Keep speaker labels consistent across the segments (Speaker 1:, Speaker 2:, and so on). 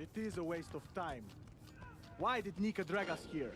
Speaker 1: It is a waste of time. Why did Nika drag us here?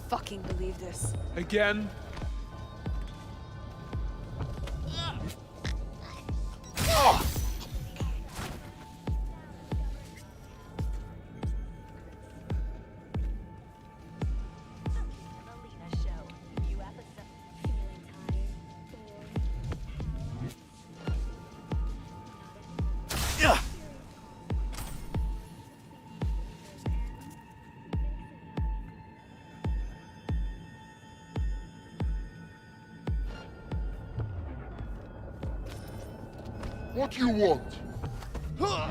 Speaker 2: Fucking believe this.
Speaker 3: Again?
Speaker 4: What do you want?
Speaker 3: Huh?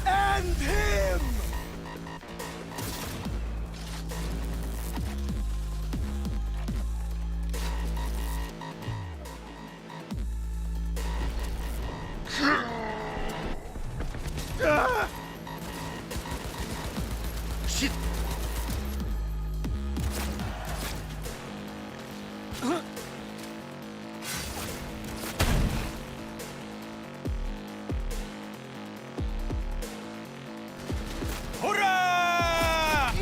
Speaker 1: End him!
Speaker 4: Shit!
Speaker 1: Hurrah!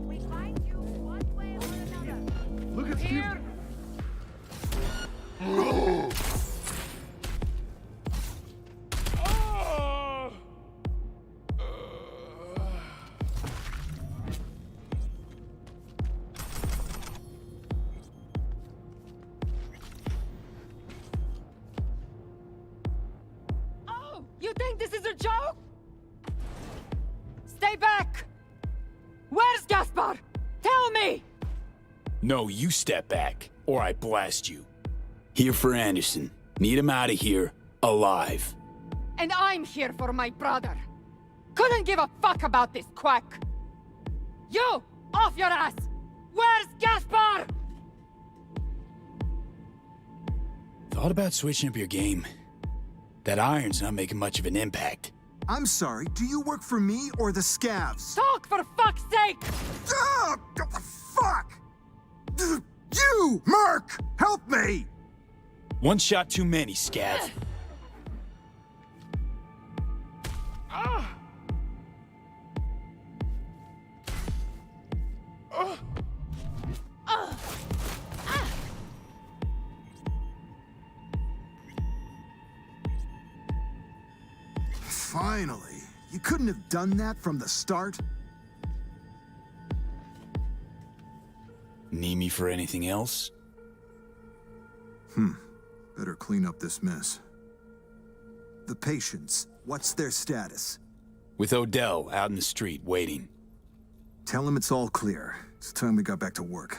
Speaker 2: We find you one way or another.
Speaker 1: Look at here.
Speaker 2: Oh, you think this is a joke? Stay back! Where's Gaspar? Tell me!
Speaker 5: No, you step back, or I blast you. Here for Anderson. Need him out of here, alive.
Speaker 2: And I'm here for my brother. Couldn't give a fuck about this quack. You! Off your ass! Where's Gaspar?
Speaker 5: Thought about switching up your game. That iron's not making much of an impact.
Speaker 6: I'm sorry, do you work for me or the scavs?
Speaker 2: Talk for fuck's sake!
Speaker 6: Ah, fuck! You, Merc! Help me!
Speaker 5: One shot too many, Scav.
Speaker 6: Finally. You couldn't have done that from the start?
Speaker 5: Need me for anything else?
Speaker 6: Better clean up this mess. The patients, what's their status?
Speaker 5: With Odell out in the street waiting.
Speaker 6: Tell him it's all clear. It's time we got back to work.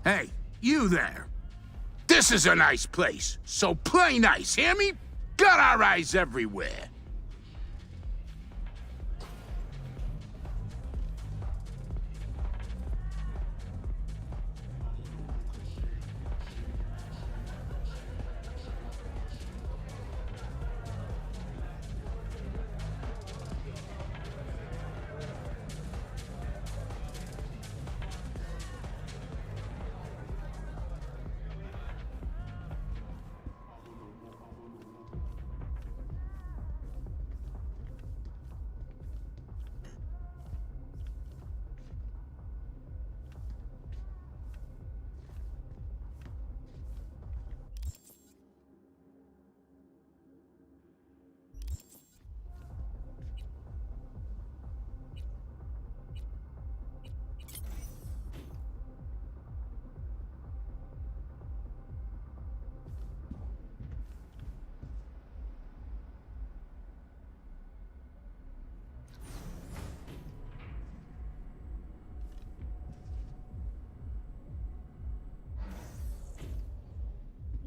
Speaker 7: Hey, you there. This is a nice place, so play nice, hear me? Got our eyes everywhere.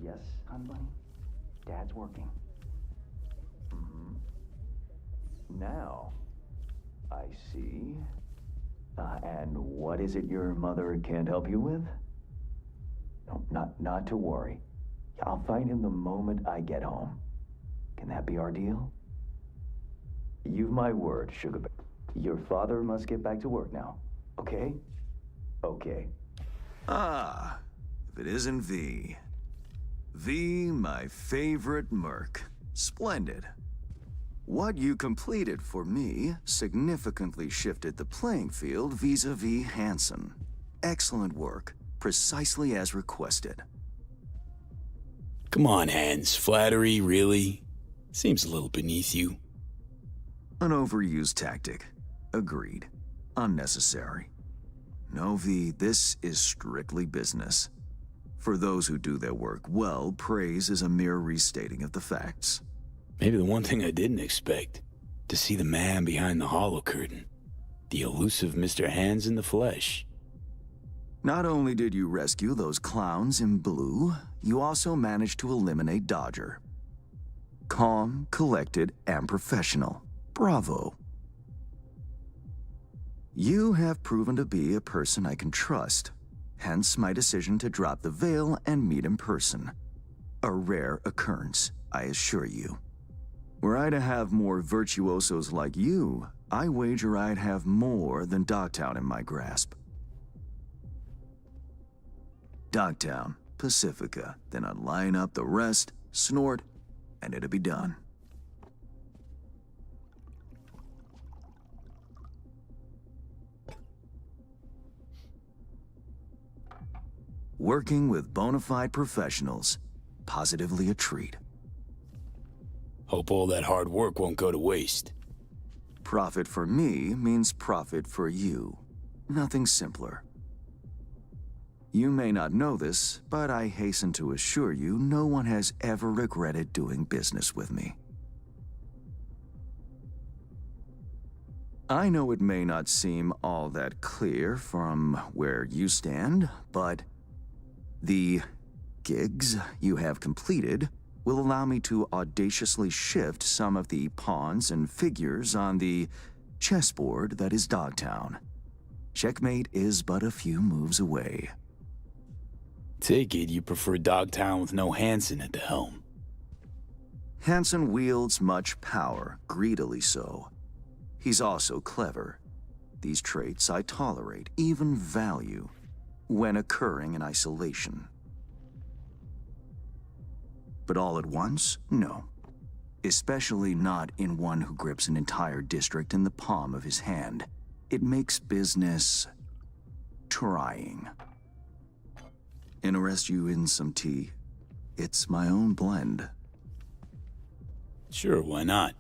Speaker 8: Yes, hon bunny? Dad's working. Now, I see. And what is it your mother can't help you with? No, not to worry. I'll find him the moment I get home. Can that be our deal? You've my word, Sugar Bear. Your father must get back to work now, okay? Okay.
Speaker 9: Ah, if it isn't V. V, my favorite merc. Splendid. What you completed for me significantly shifted the playing field vis-a-vis Hansen. Excellent work, precisely as requested.
Speaker 5: Come on, Hans. Flattery, really? Seems a little beneath you.
Speaker 9: An overused tactic. Agreed. Unnecessary. No, V, this is strictly business. For those who do their work well, praise is a mere restating of the facts.
Speaker 5: Maybe the one thing I didn't expect. To see the man behind the hollow curtain. The elusive Mr. Hands in the flesh.
Speaker 9: Not only did you rescue those clowns in blue, you also managed to eliminate Dodger. Calm, collected, and professional. Bravo. You have proven to be a person I can trust. Hence my decision to drop the veil and meet in person. A rare occurrence, I assure you. Were I to have more virtuosos like you, I wager I'd have more than Dogtown in my grasp. Dogtown, Pacifica, then I'd line up the rest, snort, and it'd be done. Working with bona fide professionals, positively a treat.
Speaker 5: Hope all that hard work won't go to waste.
Speaker 9: Profit for me means profit for you. Nothing simpler. You may not know this, but I hasten to assure you no one has ever regretted doing business with me. I know it may not seem all that clear from where you stand, but the gigs you have completed will allow me to audaciously shift some of the pawns and figures on the chessboard that is Dogtown. Checkmate is but a few moves away.
Speaker 5: Take it you prefer Dogtown with no Hansen at the helm.
Speaker 9: Hansen wields much power, greedily so. He's also clever. These traits I tolerate, even value, when occurring in isolation. But all at once? No. Especially not in one who grips an entire district in the palm of his hand. It makes business trying. Interest you in some tea? It's my own blend.
Speaker 5: Sure, why not?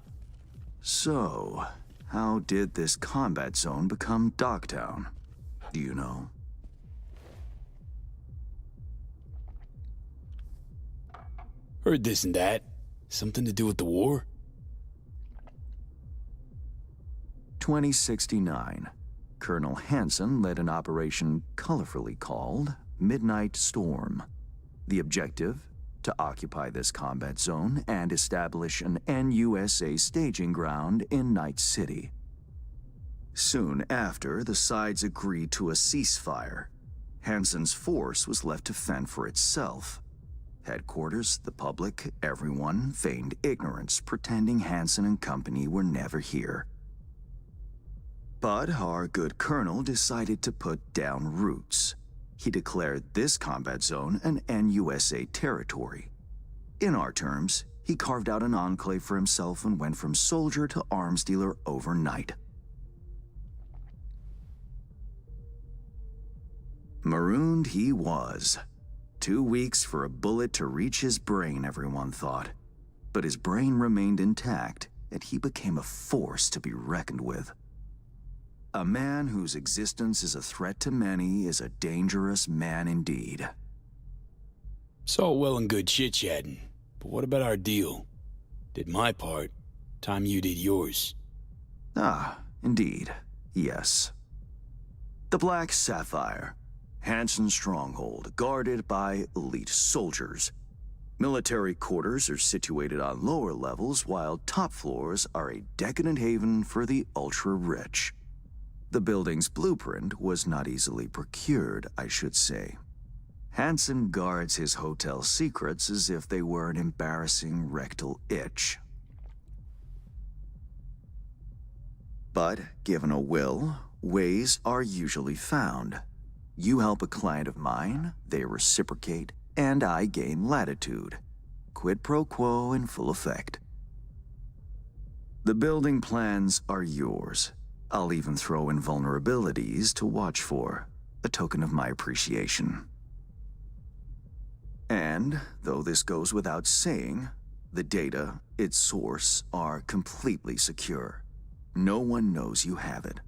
Speaker 9: So, how did this combat zone become Dogtown? Do you know?
Speaker 5: Heard this and that. Something to do with the war?
Speaker 9: 2069. Colonel Hansen led an operation colorfully called Midnight Storm. The objective? To occupy this combat zone and establish an NUSA staging ground in Night City. Soon after, the sides agreed to a ceasefire. Hansen's force was left to fend for itself. Headquarters, the public, everyone feigned ignorance, pretending Hansen and company were never here. But our good colonel decided to put down roots. He declared this combat zone an NUSA territory. In our terms, he carved out an enclave for himself and went from soldier to arms dealer overnight. Marooned he was. 2 weeks for a bullet to reach his brain, everyone thought. But his brain remained intact, and he became a force to be reckoned with. A man whose existence is a threat to many is a dangerous man indeed.
Speaker 5: It's all well and good chit-chatting, but what about our deal? Did my part, time you did yours.
Speaker 9: Ah, indeed, yes. The Black Sapphire, Hansen's stronghold, guarded by elite soldiers. Military quarters are situated on lower levels, while top floors are a decadent haven for the ultra-rich. The building's blueprint was not easily procured, I should say. Hansen guards his hotel secrets as if they were an embarrassing rectal itch. But, given a will, ways are usually found. You help a client of mine, they reciprocate, and I gain latitude. Quid pro quo in full effect. The building plans are yours. I'll even throw in vulnerabilities to watch for, a token of my appreciation. And, though this goes without saying, the data, its source, are completely secure. No one knows you have it.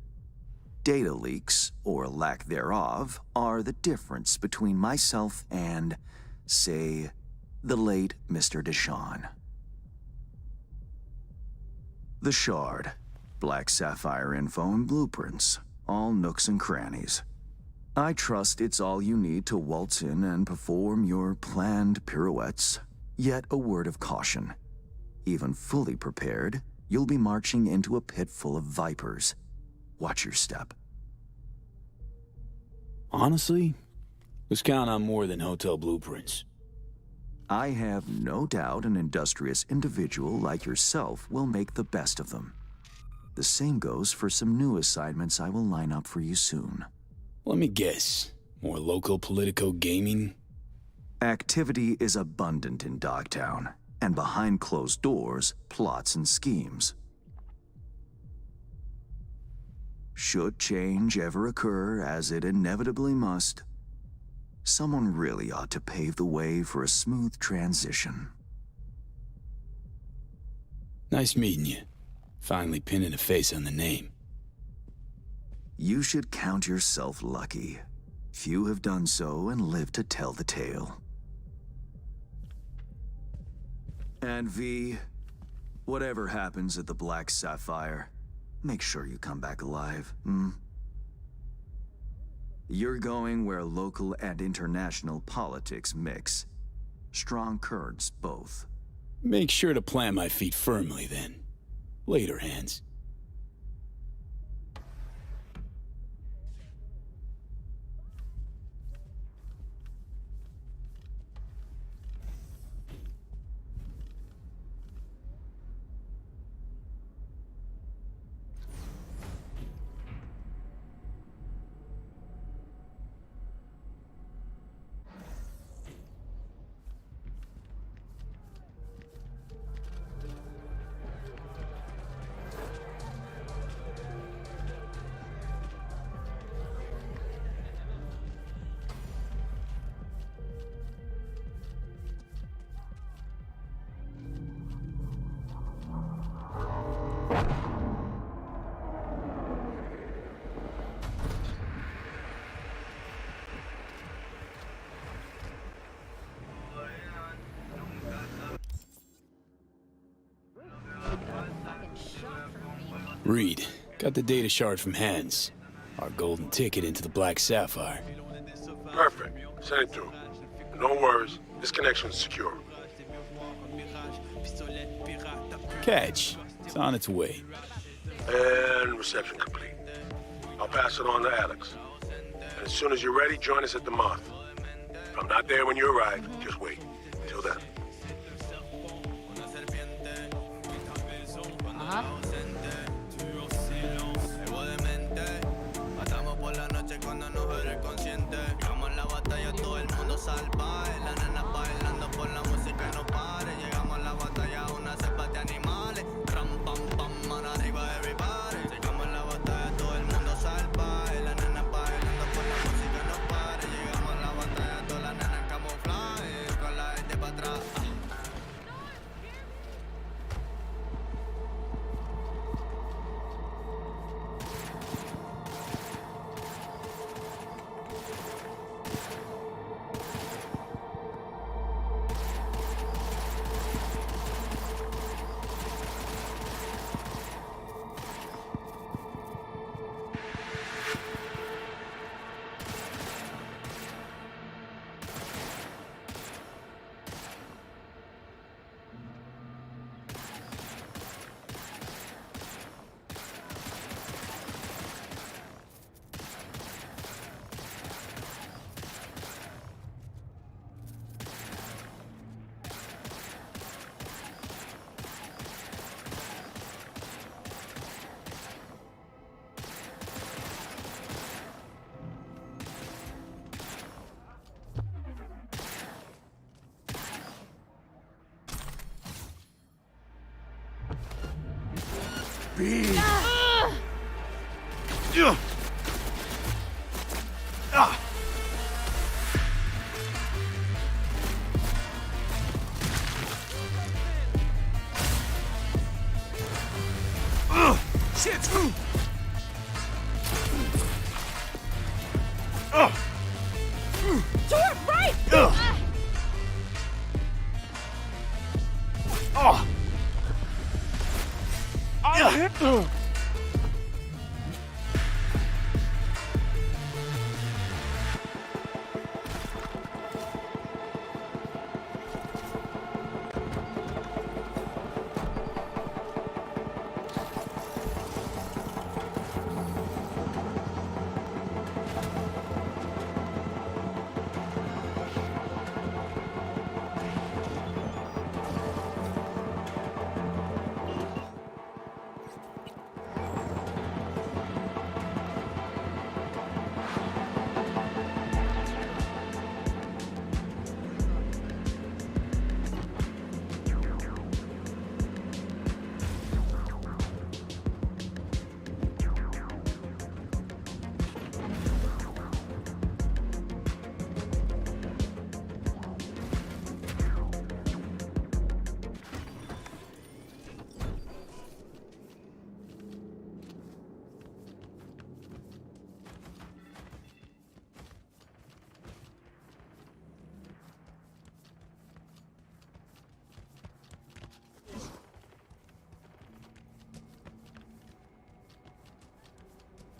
Speaker 9: Data leaks, or lack thereof, are the difference between myself and, say, the late Mr. Deshawn. The Shard. Black Sapphire info and blueprints, all nooks and crannies. I trust it's all you need to waltz in and perform your planned pirouettes. Yet a word of caution. Even fully prepared, you'll be marching into a pit full of vipers. Watch your step.
Speaker 5: Honestly, let's count on more than hotel blueprints.
Speaker 9: I have no doubt an industrious individual like yourself will make the best of them. The same goes for some new assignments I will line up for you soon.
Speaker 5: Let me guess. More local politico gaming?
Speaker 9: Activity is abundant in Dogtown, and behind closed doors, plots and schemes. Should change ever occur, as it inevitably must, someone really ought to pave the way for a smooth transition.
Speaker 5: Nice meeting you. Finally pinning a face on the name.
Speaker 9: You should count yourself lucky. Few have done so and lived to tell the tale. And V, whatever happens at the Black Sapphire, make sure you come back alive, hmm? You're going where local and international politics mix. Strong currents, both.
Speaker 5: Make sure to plant my feet firmly, then. Later, Hands. Reed, got the data shard from Hands. Our golden ticket into the Black Sapphire.
Speaker 10: Perfect. Send it through. No worries. This connection's secure.
Speaker 5: Catch. It's on its way.
Speaker 10: And reception complete. I'll pass it on to Alex. And as soon as you're ready, join us at the Moth. If I'm not there when you arrive, just wait. Till then.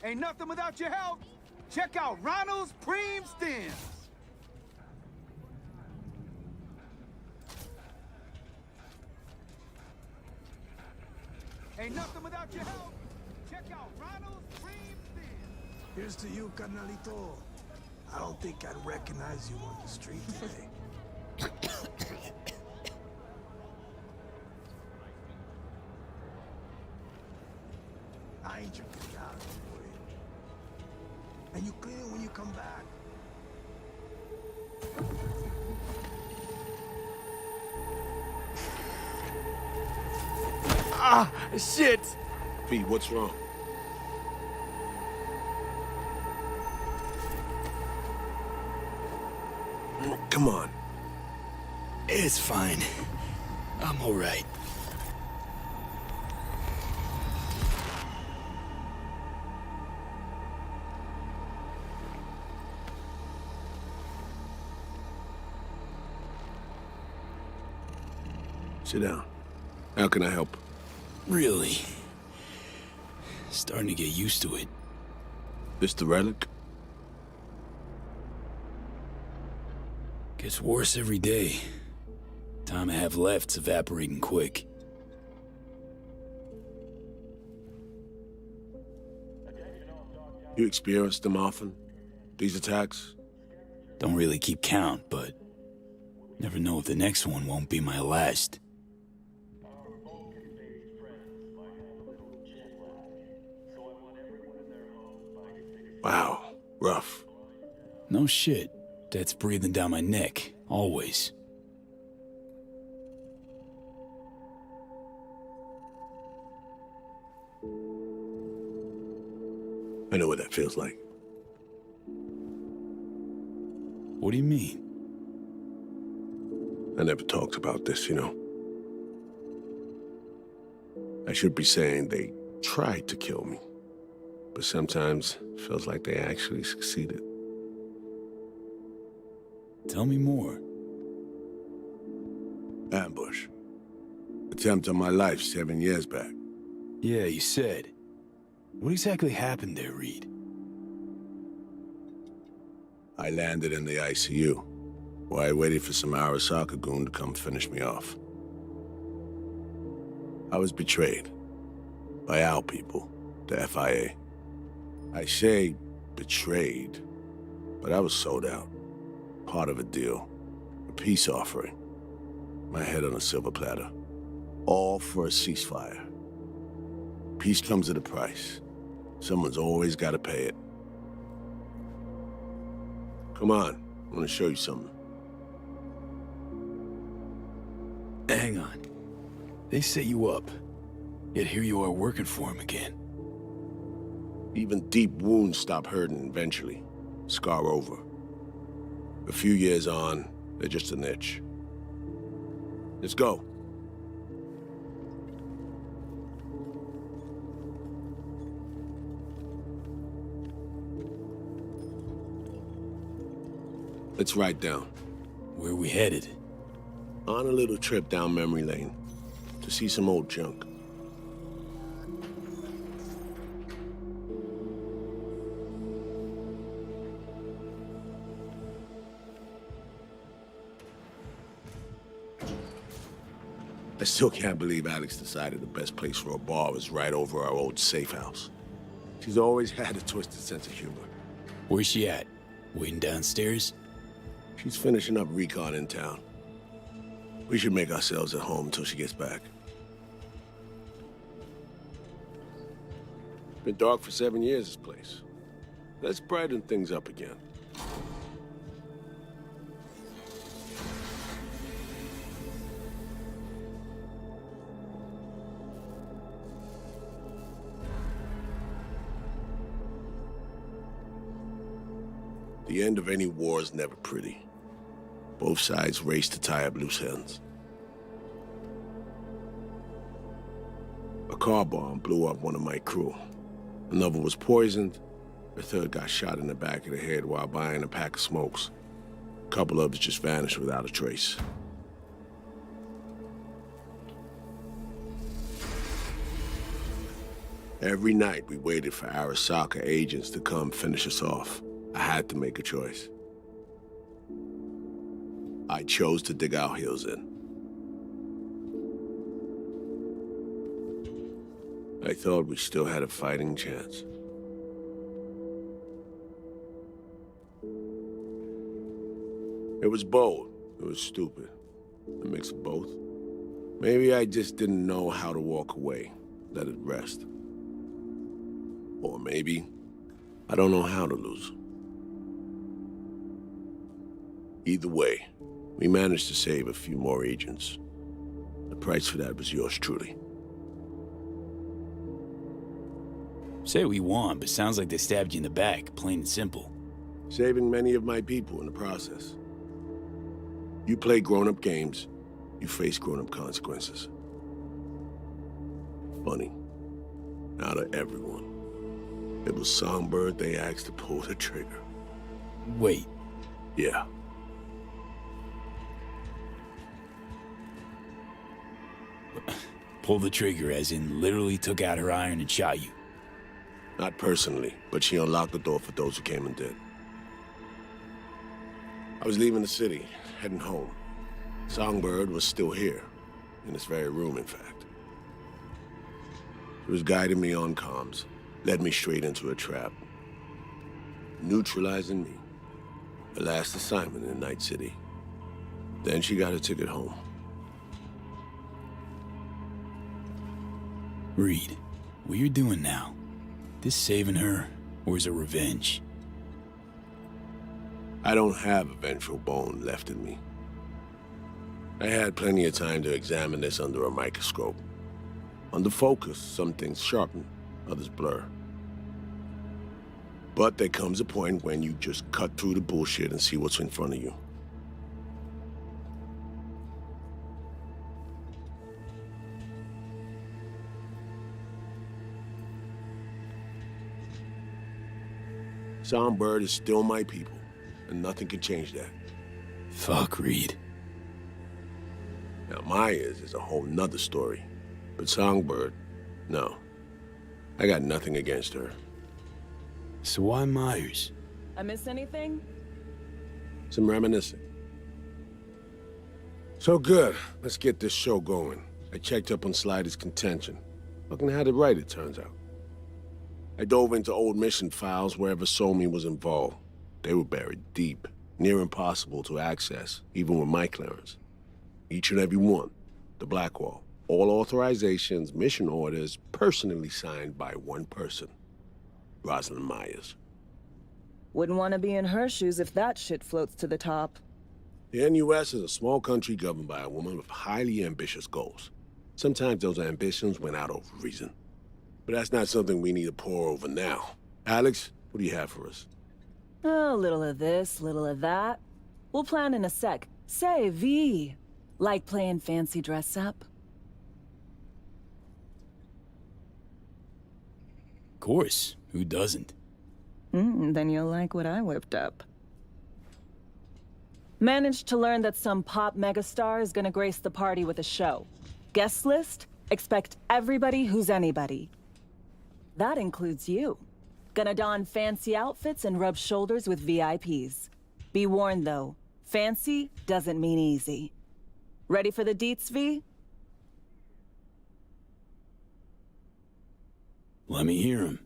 Speaker 1: Ain't nothing without your help. Check out Ronald's Preem Stems. Ain't nothing without your help. Check out Ronald's Preem Stems.
Speaker 11: Here's to you, carnalito. I don't think I'd recognize you on the street today. I ain't your cuidado, boy. And you clean it when you come back.
Speaker 3: Ah, shit!
Speaker 10: Pete, what's wrong? Come on.
Speaker 5: It's fine. I'm all right.
Speaker 10: Sit down. How can I help?
Speaker 5: Really? Starting to get used to it.
Speaker 10: This the relic?
Speaker 5: Gets worse every day. Time I have left's evaporating quick.
Speaker 10: You experience them often? These attacks?
Speaker 5: Don't really keep count, but never know if the next one won't be my last.
Speaker 10: Wow, rough.
Speaker 5: No shit. That's breathing down my neck, always.
Speaker 10: I know what that feels like.
Speaker 5: What do you mean?
Speaker 10: I never talked about this, you know. I should be saying they tried to kill me, but sometimes it feels like they actually succeeded.
Speaker 5: Tell me more.
Speaker 10: Ambush. Attempt on my life 7 years back.
Speaker 5: Yeah, you said. What exactly happened there, Reed?
Speaker 10: I landed in the ICU, while I waited for some Arasaka goon to come finish me off. I was betrayed by our people, the FIA. I say betrayed, but I was sold out. Part of a deal, a peace offering. My head on a silver platter. All for a ceasefire. Peace comes at a price. Someone's always got to pay it. Come on, I want to show you something.
Speaker 5: Hang on. They set you up, yet here you are working for him again.
Speaker 10: Even deep wounds stop hurting eventually. Scar over. A few years on, they're just an itch. Let's go. Let's ride down.
Speaker 5: Where are we headed?
Speaker 10: On a little trip down memory lane to see some old junk. I still can't believe Alex decided the best place for a bar was right over our old safe house. She's always had a twisted sense of humor.
Speaker 5: Where's she at? Waiting downstairs?
Speaker 10: She's finishing up recon in town. We should make ourselves at home until she gets back. Been dark for 7 years, this place. Let's brighten things up again. The end of any war is never pretty. Both sides race to tie up loose ends. A car bomb blew up one of my crew. Another was poisoned. The third got shot in the back of the head while buying a pack of smokes. A couple others just vanished without a trace. Every night we waited for Arasaka agents to come finish us off. I had to make a choice. I chose to dig our heels in. I thought we still had a fighting chance. It was bold. It was stupid. A mix of both. Maybe I just didn't know how to walk away, let it rest. Or maybe I don't know how to lose. Either way, we managed to save a few more agents. The price for that was yours truly.
Speaker 5: Say what you want, but sounds like they stabbed you in the back, plain and simple.
Speaker 10: Saving many of my people in the process. You play grown-up games, you face grown-up consequences. Funny. Out of everyone, it was Songbird they asked to pull the trigger.
Speaker 5: Wait.
Speaker 10: Yeah.
Speaker 5: Pull the trigger, as in literally took out her iron and shot you.
Speaker 10: Not personally, but she unlocked the door for those who came and did. I was leaving the city, heading home. Songbird was still here, in this very room, in fact. She was guiding me on comms, led me straight into a trap. Neutralizing me. The last assignment in Night City. Then she got a ticket home.
Speaker 5: Reed, what you're doing now, this saving her, or is it revenge?
Speaker 10: I don't have a vengeful bone left in me. I had plenty of time to examine this under a microscope. Under focus, some things sharpen, others blur. But there comes a point when you just cut through the bullshit and see what's in front of you. Songbird is still my people, and nothing can change that.
Speaker 5: Fuck, Reed.
Speaker 10: Now, Myers is a whole nother story. But Songbird, no. I got nothing against her.
Speaker 5: So why Myers?
Speaker 12: I miss anything?
Speaker 10: Some reminiscing. So good. Let's get this show going. I checked up on Slider's contention. Fucking had it right, it turns out. I dove into old mission files wherever Somi was involved. They were buried deep, near impossible to access, even with my clearance. Each and every one. The Blackwall. All authorizations, mission orders, personally signed by one person. Rosalind Myers.
Speaker 12: Wouldn't want to be in her shoes if that shit floats to the top.
Speaker 10: The NUS is a small country governed by a woman with highly ambitious goals. Sometimes those ambitions went out of reason. But that's not something we need to pour over now. Alex, what do you have for us?
Speaker 12: A little of this, little of that. We'll plan in a sec. Say, V. Like playing fancy dress up?
Speaker 5: Of course. Who doesn't?
Speaker 12: Then you'll like what I whipped up. Managed to learn that some pop megastar is gonna grace the party with a show. Guest list? Expect everybody who's anybody. That includes you. Gonna don fancy outfits and rub shoulders with VIPs. Be warned though, fancy doesn't mean easy. Ready for the deets, V?
Speaker 5: Let me hear him.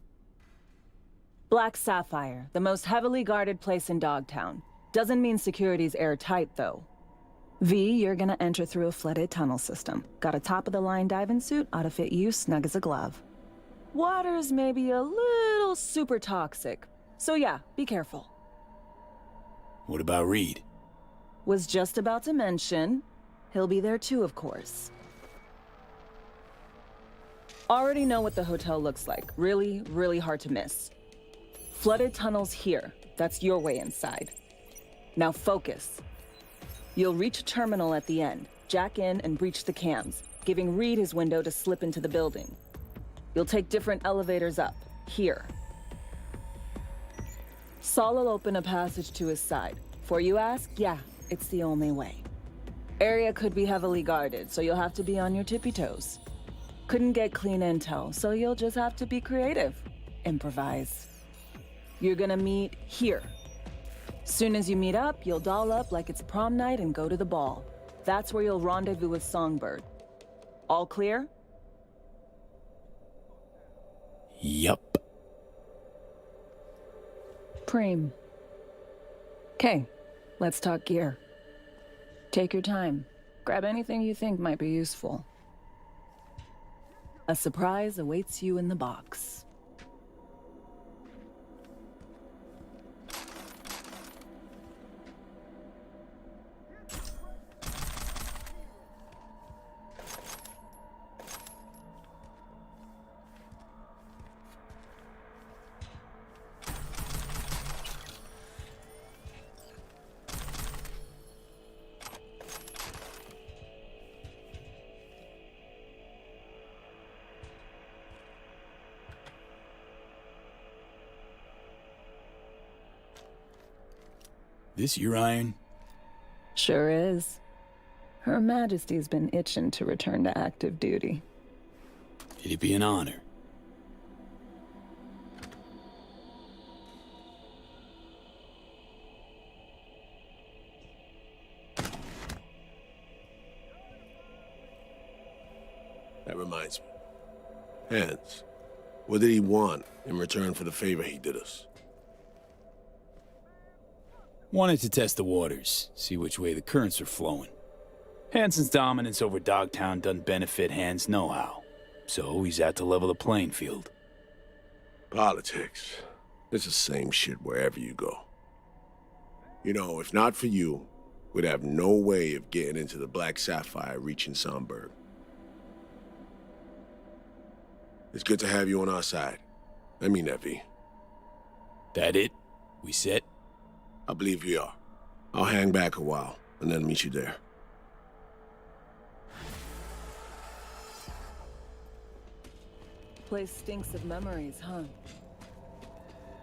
Speaker 12: Black Sapphire, the most heavily guarded place in Dogtown. Doesn't mean security's airtight, though. V, you're gonna enter through a flooded tunnel system. Got a top-of-the-line diving suit, ought to fit you snug as a glove. Water's maybe a little super toxic. So yeah, be careful.
Speaker 5: What about Reed?
Speaker 12: Was just about to mention, he'll be there too, of course. Already know what the hotel looks like. Really, really hard to miss. Flooded tunnels here. That's your way inside. Now focus. You'll reach a terminal at the end, jack in and breach the cams, giving Reed his window to slip into the building. You'll take different elevators up, here. Saul will open a passage to his side. Before you ask, yeah, it's the only way. Area could be heavily guarded, so you'll have to be on your tippy toes. Couldn't get clean intel, so you'll just have to be creative. Improvise. You're gonna meet here. Soon as you meet up, you'll doll up like it's prom night and go to the ball. That's where you'll rendezvous with Songbird. All clear?
Speaker 5: Yup.
Speaker 12: Preem. Okay, let's talk gear. Take your time. Grab anything you think might be useful. A surprise awaits you in the box.
Speaker 5: This your iron?
Speaker 12: Sure is. Her Majesty's been itching to return to active duty.
Speaker 5: It'd be an honor.
Speaker 10: That reminds me. Hans, what did he want in return for the favor he did us?
Speaker 5: Wanted to test the waters, see which way the currents are flowing. Hansen's dominance over Dogtown doesn't benefit Hans nohow, so he's out to level the playing field.
Speaker 10: Politics. It's the same shit wherever you go. You know, if not for you, we'd have no way of getting into the Black Sapphire reaching Songbird. It's good to have you on our side. I mean that, V.
Speaker 5: That it? We set?
Speaker 10: I believe we are. I'll hang back a while, and then meet you there.
Speaker 12: Place stinks of memories, huh?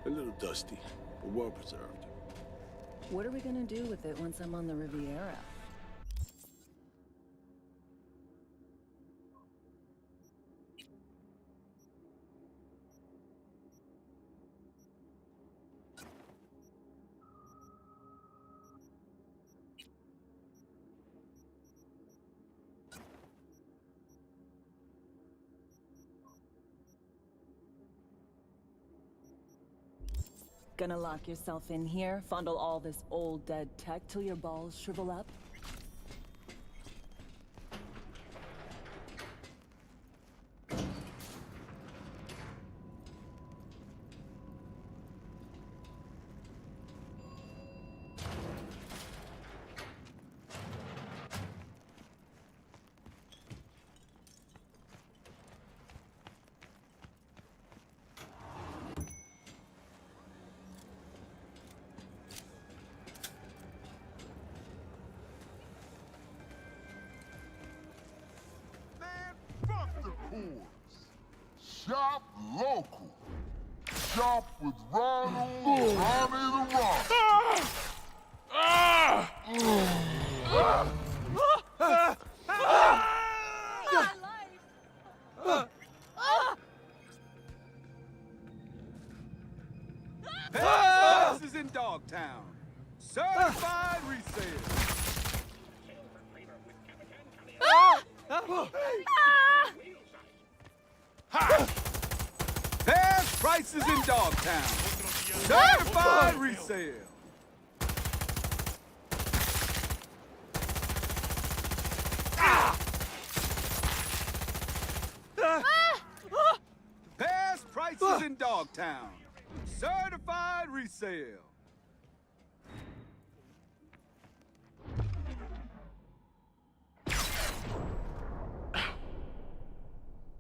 Speaker 10: A little dusty, but well preserved.
Speaker 12: What are we gonna do with it once I'm on the Riviera? Gonna lock yourself in here, fondle all this old dead tech till your balls shrivel up?
Speaker 4: Shop local. Shop with Ronald, Ronnie the Rock.
Speaker 1: Prices in Dogtown. Certified resale. Best prices in Dogtown. Certified resale. Best prices in Dogtown. Certified resale.